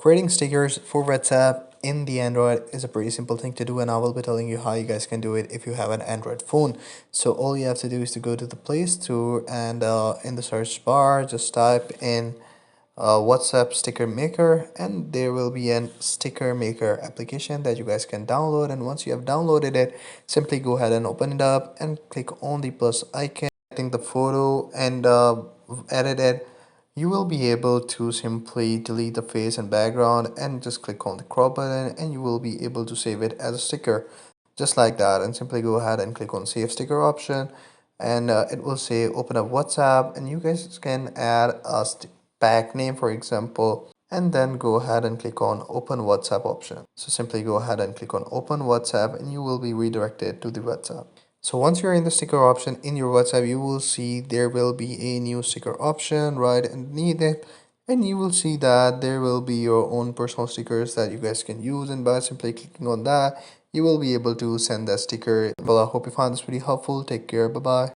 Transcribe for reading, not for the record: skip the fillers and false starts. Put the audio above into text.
Creating stickers for WhatsApp in the Android is a pretty simple thing to do, and I will be telling you how you guys can do it if you have an Android phone. So all you have to do is to go to the Play Store and in the search bar just type in WhatsApp sticker maker, and there will be an sticker maker application that you guys can download. And once you have downloaded it, simply go ahead and open it up and click on the plus icon, selecting the photo and edit it. You will be able to simply delete the face and background and just click on the crop button, and you will be able to save it as a sticker just like that. And simply go ahead and click on save sticker option, and it will say open up WhatsApp, and you guys can add a pack name, for example, and then go ahead and click on open WhatsApp option. So simply go ahead and click on open WhatsApp, and you will be redirected to the WhatsApp. So once you're in the sticker option in your WhatsApp, you will see there will be a new sticker option right underneath it, and you will see that there will be your own personal stickers that you guys can use, and by simply clicking on that, you will be able to send that sticker. Well, I hope you found this pretty helpful. Take care. Bye bye.